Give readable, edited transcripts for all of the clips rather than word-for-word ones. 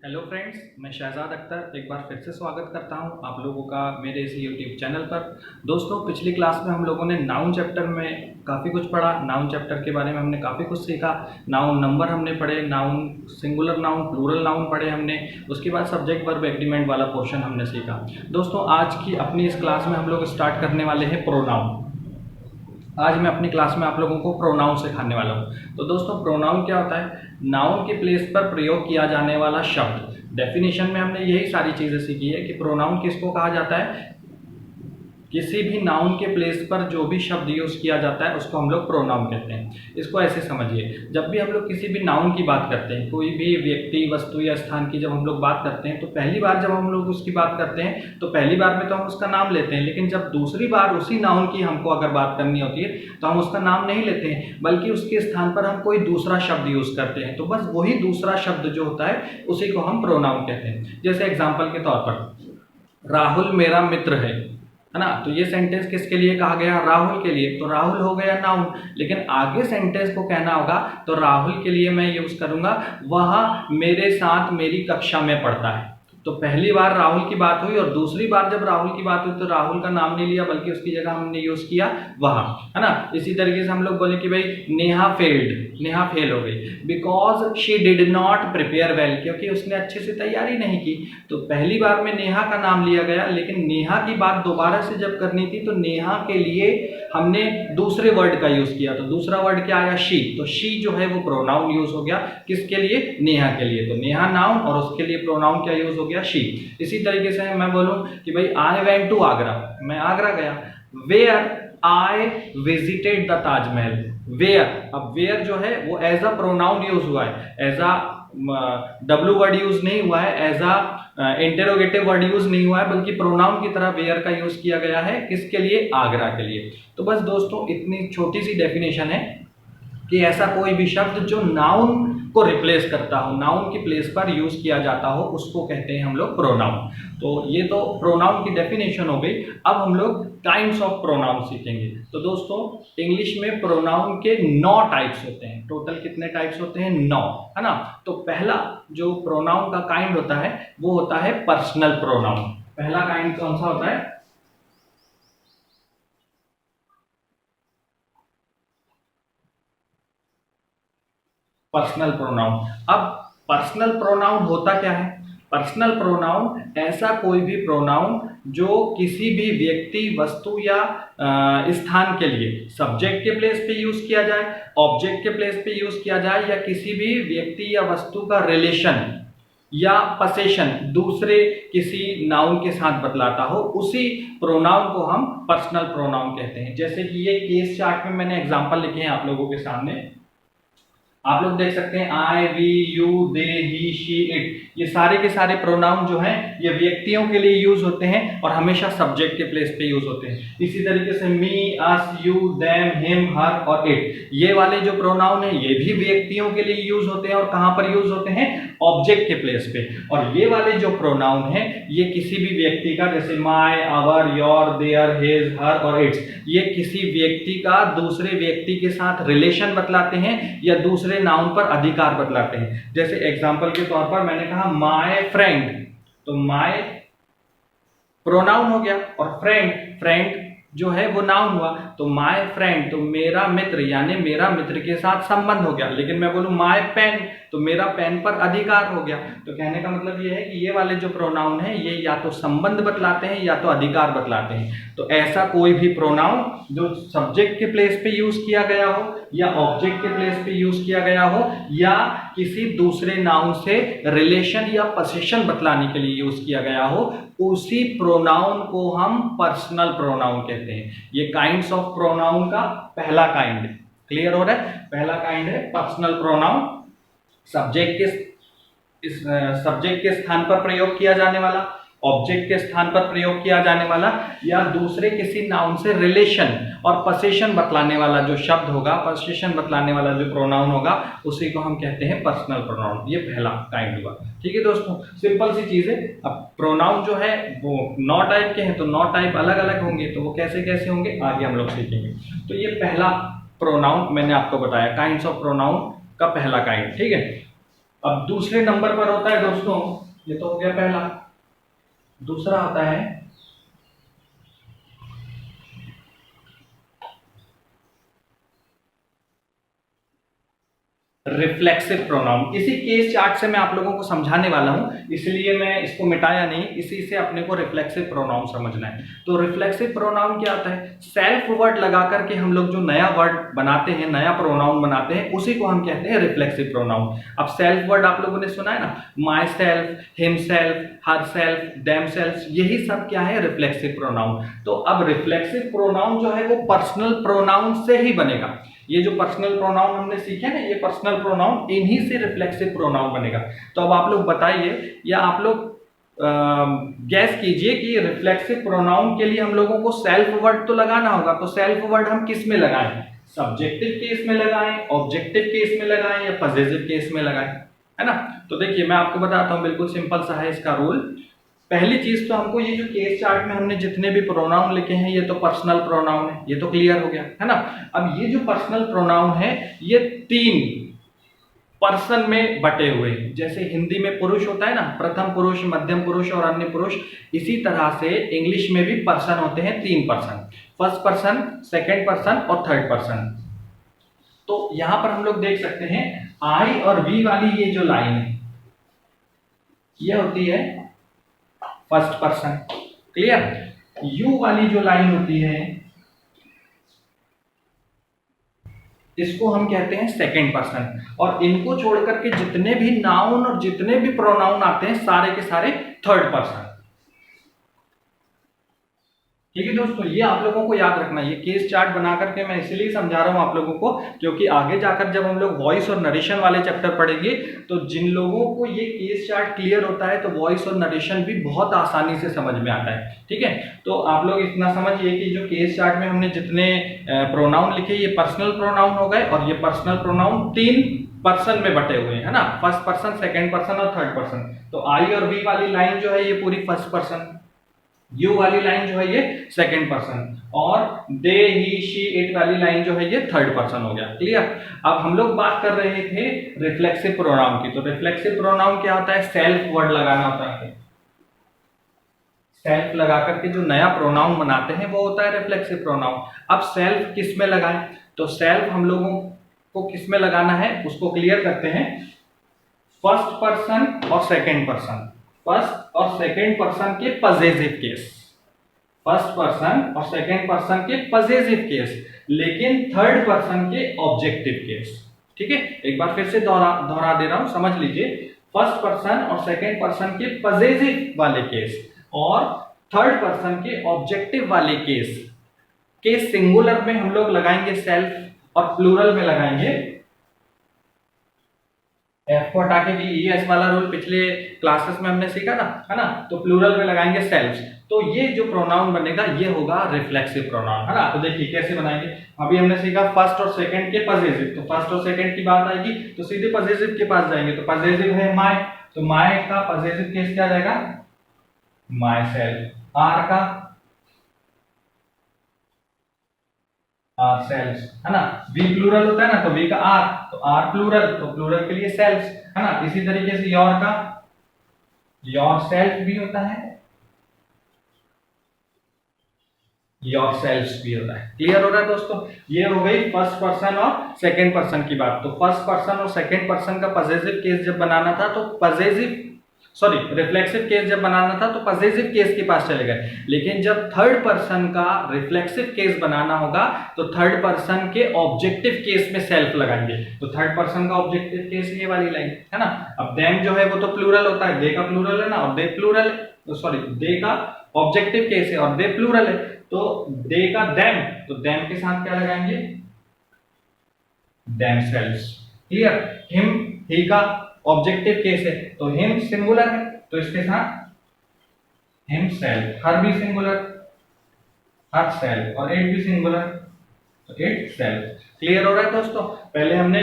Hello friends, मैं शहजाद अख्तर एक बार फिर से स्वागत करता हूं आप लोगों का मेरे इस यूट्यूब चैनल पर। दोस्तों, पिछली क्लास में हम लोगों ने नाउन चैप्टर में काफ़ी कुछ पढ़ा। नाउन चैप्टर के बारे में हमने काफ़ी कुछ सीखा। नाउन नंबर हमने पढ़े, noun singular noun, plural noun पढ़े हमने। उसके बाद सब्जेक्ट वर्ब एग्रीमेंट वाला पोर्शन हमने सीखा। दोस्तों, आज की अपनी इस क्लास में हम लोग स्टार्ट करने वाले हैं प्रोनाउन। आज मैं अपनी क्लास में आप लोगों को प्रोनाउन सिखाने वाला हूँ। तो दोस्तों, प्रोनाउन क्या होता है? नाउन के प्लेस पर प्रयोग किया जाने वाला शब्द। डेफिनेशन में हमने यही सारी चीज़ें सीखी है कि प्रोनाउन किसको कहा जाता है। किसी भी नाउन के प्लेस पर जो भी शब्द यूज़ किया जाता है उसको हम लोग प्रोनाउन कहते हैं। इसको ऐसे समझिए, जब भी हम लोग किसी भी नाउन की बात करते हैं, कोई भी व्यक्ति, वस्तु या स्थान की जब हम लोग बात करते हैं, तो पहली बार जब हम लोग उसकी बात करते हैं तो पहली बार में तो हम उसका नाम लेते हैं, लेकिन जब दूसरी बार उसी नाउन की हमको अगर बात करनी होती है तो हम उसका नाम नहीं लेते हैं, बल्कि उसके स्थान पर हम कोई दूसरा शब्द यूज़ करते हैं। तो बस वही दूसरा शब्द जो होता है उसी को हम प्रोनाउन कहते हैं। जैसे एग्जाम्पल के तौर पर, राहुल मेरा मित्र है ना। तो ये सेंटेंस किसके लिए कहा गया? राहुल के लिए। तो राहुल हो गया नाउन, लेकिन आगे सेंटेंस को कहना होगा तो राहुल के लिए मैं यूज करूंगा, वह मेरे साथ मेरी कक्षा में पढ़ता है। तो पहली बार राहुल की बात हुई और दूसरी बार जब राहुल की बात हुई तो राहुल का नाम नहीं लिया, बल्कि उसकी जगह हमने यूज किया वह, है ना। इसी तरीके से हम लोग बोले कि भाई नेहा फेल्ड, नेहा फेल हो गई because she did not prepare well, क्योंकि उसने अच्छे से तैयारी नहीं की। तो पहली बार में नेहा का नाम लिया गया, लेकिन नेहा की बात दोबारा से जब करनी थी तो नेहा के लिए हमने दूसरे वर्ड का यूज किया। तो दूसरा वर्ड क्या आया? शी। तो शी जो है वो प्रोनाउन यूज हो गया, किसके लिए? नेहा के लिए। तो नेहा नाउन और उसके लिए प्रोनाउन क्या यूज हो गया? शी। इसी तरीके से मैं बोलूं कि भाई आई वेंट टू आगरा, मैं आगरा गया। Where I visited the Taj Mahal. Where, अब वेयर जो है वो एज अ प्रोनाउन यूज हुआ है, as a W word use नहीं हुआ है, as a interrogative word use नहीं हुआ है, बल्कि प्रोनाउन की तरह वेयर का यूज किया गया है। किसके लिए? आगरा के लिए। तो बस दोस्तों, इतनी छोटी सी डेफिनेशन है कि ऐसा कोई भी शब्द जो नाउन को रिप्लेस करता हो, नाउन की प्लेस पर यूज किया जाता हो, उसको कहते हैं हम लोग प्रोनाउन। तो ये तो प्रोनाउन की डेफिनेशन हो गई। अब हम लोग काइंड्स ऑफ प्रोनाउन सीखेंगे। तो दोस्तों, इंग्लिश में प्रोनाउन के 9 टाइप्स होते हैं। टोटल कितने टाइप्स होते हैं? 9, है ना। तो पहला जो प्रोनाउन का काइंड होता है वो होता है पर्सनल प्रोनाउन। पहला काइंड कौन सा होता है? Personal pronoun. अब पर्सनल प्रोनाउन होता क्या है? पर्सनल प्रोनाउन ऐसा कोई भी प्रोनाउन जो किसी भी व्यक्ति, वस्तु या स्थान के लिए सब्जेक्ट के प्लेस पे यूज किया जाए, ऑब्जेक्ट के प्लेस पे यूज किया जाए, या किसी भी व्यक्ति या वस्तु का रिलेशन या पसेशन दूसरे किसी नाउन के साथ बतलाता हो, उसी प्रोनाउन को हम पर्सनल प्रोनाउन कहते हैं। जैसे कि ये केस चार्ट में मैंने एग्जांपल लिखे हैं आप लोगों के सामने, आप लोग देख सकते हैं I, we, you, they, he, she, it. ये सारे के सारे प्रोनाउन जो हैं ये व्यक्तियों के लिए यूज होते हैं और हमेशा सब्जेक्ट के प्लेस पे यूज होते हैं। इसी तरीके से मी, अस, यू, देम, हिम, हर और इट, ये वाले जो प्रोनाउन हैं ये भी व्यक्तियों के लिए यूज होते हैं। और कहां पर यूज होते हैं? ऑब्जेक्ट के प्लेस पे। और ये वाले जो प्रोनाउन हैं ये किसी भी व्यक्ति का, जैसे my, our, your, their, his, her और इट्स, ये किसी व्यक्ति का दूसरे व्यक्ति के साथ रिलेशन बतलाते हैं या दूसरे नाउन पर अधिकार बतलाते हैं। जैसे एग्जांपल के तौर पर मैंने कहा माय फ्रेंड, तो माय प्रोनाउन हो गया और फ्रेंड, फ्रेंड जो है वो नाउन हुआ। तो माय फ्रेंड, तो मेरा मित्र, यानी मेरा मित्र के साथ संबंध हो गया। लेकिन मैं बोलूं माय पेन, तो मेरा पेन पर अधिकार हो गया। तो कहने का मतलब ये है कि ये वाले जो प्रोनाउन है ये या तो संबंध बतलाते हैं या तो अधिकार बतलाते हैं। तो ऐसा कोई भी प्रोनाउन जो सब्जेक्ट के प्लेस पे यूज किया गया हो या ऑब्जेक्ट के प्लेस पे यूज किया गया हो या किसी दूसरे नाउन से रिलेशन या पोजीशन बतलाने के लिए यूज किया गया हो, उसी प्रोनाउन को हम पर्सनल प्रोनाउन कहते हैं। ये काइंड्स ऑफ प्रोनाउन का पहला काइंड। क्लियर हो रहा है? पहला काइंड है पर्सनल प्रोनाउन, सब्जेक्ट के स्थान पर प्रयोग किया जाने वाला, ऑब्जेक्ट के स्थान पर प्रयोग किया जाने वाला, या दूसरे किसी नाउन से रिलेशन और पोजीशन बतलाने वाला जो शब्द होगा, पोजीशन बतलाने वाला जो प्रोनाउन होगा, उसी को हम कहते हैं पर्सनल प्रोनाउन। ये पहला काइंड हुआ। ठीक है दोस्तों, सिंपल सी चीज है। अब प्रोनाउन जो है वो 9 टाइप के हैं, तो 9 टाइप अलग अलग होंगे, तो वो कैसे कैसे होंगे आगे हम लोग सीखेंगे। तो ये पहला प्रोनाउन मैंने आपको बताया, काइंड्स ऑफ प्रोनाउन का पहला काइंड। ठीक है, अब दूसरे नंबर पर होता है दोस्तों, ये तो हो गया पहला, दूसरा होता है रिफ्लेक्सिव प्रोनाउन। इसी केस चार्ट से मैं आप लोगों को समझाने वाला हूं, इसलिए मैं इसको मिटाया नहीं, इसी से अपने को रिफ्लेक्सिव प्रोनाउन समझना है। तो रिफ्लेक्सिव प्रोनाउन क्या होता है? सेल्फ वर्ड लगा करके हम लोग जो नया वर्ड बनाते हैं, नया प्रोनाउन बनाते हैं, उसी को हम कहते हैं रिफ्लेक्सिव प्रोनाउन। अब सेल्फ वर्ड आप लोगों ने सुना है ना, my self, him self, her self, them self, यही सब क्या है? Reflexive pronoun. तो अब रिफ्लेक्सिव प्रोनाउन जो है वो पर्सनल प्रोनाउन से ही बनेगा। ये जो पर्सनल प्रोनाउन हमने सीखे ना, ये पर्सनल प्रोनाउन इन्हीं से रिफ्लेक्सिव प्रोनाउन बनेगा। तो अब आप लोग बताइए, या आप लोग गैस कीजिए कि रिफ्लेक्सिव प्रोनाउन के लिए हम लोगों को सेल्फ वर्ड तो लगाना होगा। तो सेल्फ वर्ड हम किस में लगाएं? सब्जेक्टिव केस में लगाएं, ऑब्जेक्टिव केस में लगाएं, या पॉजिटिव केस में लगाएं, है ना? तो देखिए मैं आपको बताता हूं, बिल्कुल सिंपल सा है इसका रूल। पहली चीज तो हमको ये जो केस चार्ट में हमने जितने भी प्रोनाउन लिखे हैं, ये तो पर्सनल प्रोनाउन है, ये तो क्लियर हो गया है ना। अब ये जो पर्सनल प्रोनाउन है, ये 3 पर्सन में बटे हुए हैं। जैसे हिंदी में पुरुष होता है ना, प्रथम पुरुष, मध्यम पुरुष और अन्य पुरुष, इसी तरह से इंग्लिश में भी पर्सन होते हैं 3 person, first person, second person और थर्ड पर्सन। तो यहां पर हम लोग देख सकते हैं आई और वी वाली ये जो लाइन है, ये होती है फर्स्ट पर्सन, क्लियर। यू वाली जो लाइन होती है, इसको हम कहते हैं सेकेंड पर्सन। और इनको छोड़कर के जितने भी नाउन और जितने भी प्रोनाउन आते हैं, सारे के सारे थर्ड पर्सन। ठीक है दोस्तों, ये आप लोगों को याद रखना। ये केस चार्ट बना करके मैं इसलिए समझा रहा हूं आप लोगों को, क्योंकि आगे जाकर जब हम लोग वॉइस और नरेशन वाले चैप्टर पढ़ेंगे, तो जिन लोगों को ये केस चार्ट क्लियर होता है, तो वॉइस और नरेशन भी बहुत आसानी से समझ में आता है। ठीक है, तो आप लोग इतना समझिए कि जो केस चार्ट में हमने जितने प्रोनाउन लिखे, ये पर्सनल प्रोनाउन हो गए, और ये पर्सनल प्रोनाउन 3 पर्सन में बटे हुए हैं, है ना, फर्स्ट पर्सन, सेकेंड पर्सन और थर्ड पर्सन। तो आई और वी वाली लाइन जो है, ये पूरी फर्स्ट पर्सन, यू वाली लाइन जो है ये सेकंड पर्सन, और दे, ही, शी, इट वाली लाइन जो है ये थर्ड पर्सन हो गया, क्लियर। अब हम लोग बात कर रहे थे रिफ्लेक्सिव प्रोनाउन की। तो रिफ्लेक्सिव प्रोनाउन क्या होता है? सेल्फ वर्ड लगाना होता है। सेल्फ लगा करके जो नया प्रोनाउन बनाते हैं वो होता है रिफ्लेक्सिव प्रोनाउन। अब सेल्फ किस में लगाएं? तो सेल्फ हम लोगों को किस में लगाना है उसको क्लियर करते हैं। फर्स्ट पर्सन और सेकेंड पर्सन, फर्स्ट और सेकेंड पर्सन के पॉजेसिव केस, फर्स्ट पर्सन और सेकेंड पर्सन के पॉजेसिव केस, लेकिन थर्ड पर्सन के ऑब्जेक्टिव केस। ठीक है, एक बार फिर से दोहरा दे रहा हूं, समझ लीजिए। फर्स्ट पर्सन और सेकेंड पर्सन के पॉजेसिव वाले केस और थर्ड पर्सन के ऑब्जेक्टिव वाले केस के सिंगुलर में हम लोग लगाएंगे सेल्फ, और प्लूरल में लगाएंगे एफ को हटा के वी एस वाला रूल पिछले क्लासेस में हमने सीखा था, है ना। तो प्लूरल में लगाएंगे सेल्फ। तो ये जो प्रोनाउन बनेगा ये होगा रिफ्लेक्सिव प्रोनाउन, है ना। तो देखिए कैसे बनाएंगे। अभी हमने सीखा फर्स्ट और सेकंड के पॉजेसिव, तो फर्स्ट और सेकंड की बात आएगी तो सीधे पॉजेसिव के पास जाएंगे। तो पॉजेसिव है माय, तो माय का पॉजेसिव केस क्या जाएगा? My self. आर का आर सेल्फ, है ना। वी प्लूरल होता है ना, तो वी का आर, तो आर प्लूरल, तो प्लूरल के लिए सेल्फ, है ना। इसी तरीके से योर का योर सेल्फ भी होता है, योर सेल्फ भी होता है। क्लियर हो रहा है दोस्तों? ये हो गई फर्स्ट पर्सन और सेकंड पर्सन की बात। तो फर्स्ट पर्सन और सेकंड पर्सन का पॉजेसिव केस जब बनाना था, तो रिफ्लेक्सिव केस जब बनाना था तो पॉजेसिव केस के पास चले गए। लेकिन जब थर्ड पर्सन का रिफ्लेक्सिव केस बनाना होगा तो थर्ड पर्सन के ऑब्जेक्टिव केस में सेल्फ लगाएंगे। तो थर्ड पर्सन का ऑब्जेक्टिव केस ये वाली लाइन, है ना। अब देम जो है वो तो प्लूरल होता है, दे का प्लूरल है ना, और दे प्लूरल है, दे का ऑब्जेक्टिव केस है और दे प्लूरल है। तो दे का देम, तो देम के साथ क्या लगाएंगे? Them selves. क्लियर। हिम, ही का ऑब्जेक्टिव केस है, तो हिम सिंगुलर है, तो इसके साथ हिम सेल्फ। हर भी सिंगुलर, हर सेल्फ, और इट भी सिंगुलर, तो इट सेल्फ। क्लियर हो रहा है दोस्तों? पहले हमने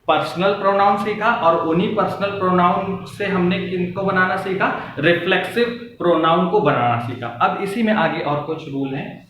पर्सनल प्रोनाउन सीखा, और उन्हीं पर्सनल प्रोनाउन से हमने किनको बनाना सीखा? रिफ्लेक्सिव प्रोनाउन को बनाना सीखा। अब इसी में आगे और कुछ रूल हैं।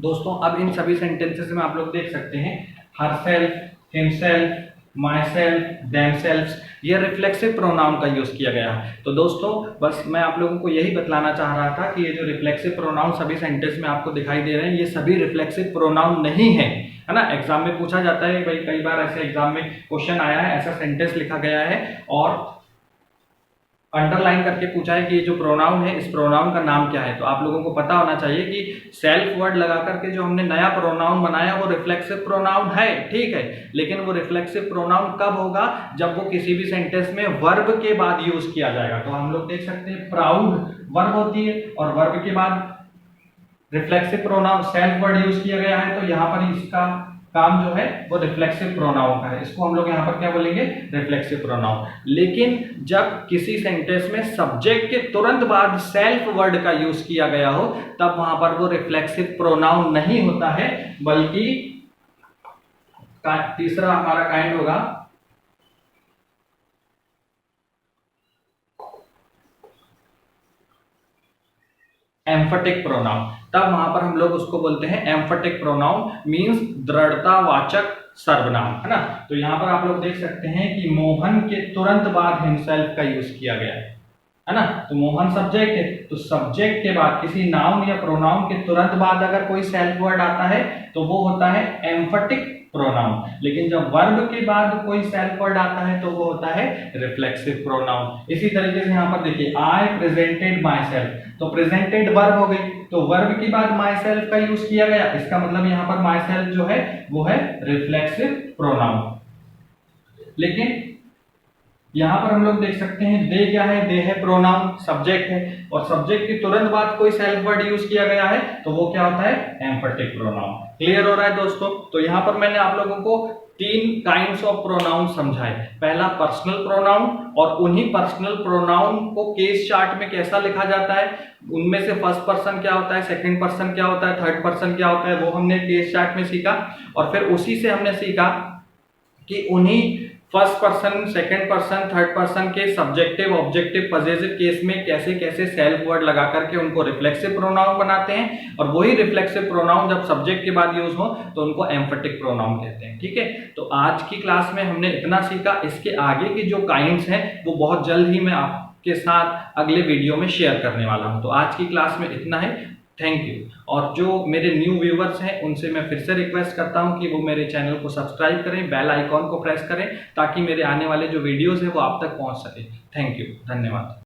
दोस्तों अब इन सभी सेंटेंसेस में आप लोग देख सकते हैं हरसेल्फ, हिमसेल्फ, माईसेल्फ, देमसेल्फ, ये रिफ्लेक्सिव प्रोनाउन का यूज किया गया है। तो दोस्तों बस मैं आप लोगों को यही बतलाना चाह रहा था कि ये जो रिफ्लेक्सिव प्रोनाउन सभी सेंटेंस में आपको दिखाई दे रहे हैं, ये सभी रिफ्लेक्सिव प्रोनाउन नहीं है, है ना। एग्जाम में पूछा जाता है भाई, कई बार ऐसे एग्जाम में क्वेश्चन आया है, ऐसा सेंटेंस लिखा गया है और अंडरलाइन करके पूछा है कि ये जो प्रोनाउन है इस प्रोनाउन का नाम क्या है। तो आप लोगों को पता होना चाहिए कि सेल्फ वर्ड लगा करके जो हमने नया प्रोनाउन बनाया वो रिफ्लेक्सिव प्रोनाउन है, ठीक है, लेकिन वो रिफ्लेक्सिव प्रोनाउन कब होगा, जब वो किसी भी सेंटेंस में वर्ब के बाद यूज किया जाएगा। तो हम लोग देख सकते हैं प्राउड वर्ब होती है और वर्ब के बाद reflexive pronoun self word use किया गया है, तो यहाँ पर इसका काम जो है वो रिफ्लेक्सिव प्रोनाउन का है, इसको हम लोग यहाँ पर क्या बोलेंगे, रिफ्लेक्सिव प्रोनाउन। लेकिन जब किसी सेंटेंस में सब्जेक्ट के तुरंत बाद सेल्फ वर्ड का यूज किया गया हो तब वहां पर वो रिफ्लेक्सिव प्रोनाउन नहीं होता है, बल्कि तीसरा हमारा काइंड होगा एम्फेटिक प्रोनाउन। तब वहां पर हम लोग उसको बोलते हैं एम्फेटिक प्रोनाउन, मींस दृढ़तावाचक सर्वनाम, है ना। तो यहां पर आप लोग देख सकते हैं कि मोहन के तुरंत बाद हिमसेल्फ का यूज किया गया है ना। तो मोहन सब्जेक्ट है, तो सब्जेक्ट के बाद किसी नाउन या प्रोनाउन के तुरंत बाद अगर कोई सेल्फ वर्ड आता है तो वो होता है एम्फेटिक प्रोनाउन। लेकिन जब वर्ब के बाद कोई सेल्फ वर्ड आता है तो वो होता है रिफ्लेक्सिव प्रोनाउन। इसी तरीके से यहाँ पर देखिए आई प्रेजेंटेड माई सेल्फ, तो प्रेजेंटेड वर्ब हो गई, तो वर्ब के बाद माई सेल्फ का यूज किया गया, इसका मतलब यहाँ पर माई सेल्फ जो है वो है रिफ्लेक्सिव प्रोनाउन। लेकिन यहां पर हम लोग देख सकते हैं दे क्या है, दे है प्रोनाउन, सब्जेक्ट है, और सब्जेक्ट के तुरंत बाद कोई सेल्फ वर्ड यूज किया गया है तो वो क्या होता है, एम्फेटिक प्रोनाउन। क्लियर हो रहा है दोस्तों। तो यहां पर मैंने आप लोगों को 3 काइंड्स ऑफ प्रोनाउन समझाए। पहला पर्सनल प्रोनाउन, और उन्हीं पर्सनल प्रोनाउन को केस चार्ट में कैसा लिखा जाता है, उनमें से फर्स्ट पर्सन क्या होता है, सेकंड पर्सन क्या होता है, थर्ड पर्सन क्या होता है, वो हमने केस चार्ट में सीखा। और फिर उसी से हमने सीखा कि उन्हीं first person, second person, third person के सब्जेक्टिव, ऑब्जेक्टिव, पजेसिव केस में कैसे कैसे सेल्फ वर्ड लगा करके उनको रिफ्लेक्सिव प्रोनाउन बनाते हैं, और वही रिफ्लेक्सिव प्रोनाउन जब सब्जेक्ट के बाद यूज हो तो उनको एम्फेटिक प्रोनाउन कहते हैं, ठीक है। तो आज की क्लास में हमने इतना सीखा। इसके आगे की जो काइंड्स हैं वो बहुत जल्द ही मैं आपके साथ अगले वीडियो में शेयर करने वाला हूं। तो आज की क्लास में इतना है, थैंक यू। और जो मेरे न्यू व्यूवर्स हैं उनसे मैं फिर से रिक्वेस्ट करता हूं कि वो मेरे चैनल को सब्सक्राइब करें, बेल आइकॉन को प्रेस करें, ताकि मेरे आने वाले जो वीडियोस हैं वो आप तक पहुंच सके। थैंक यू, धन्यवाद।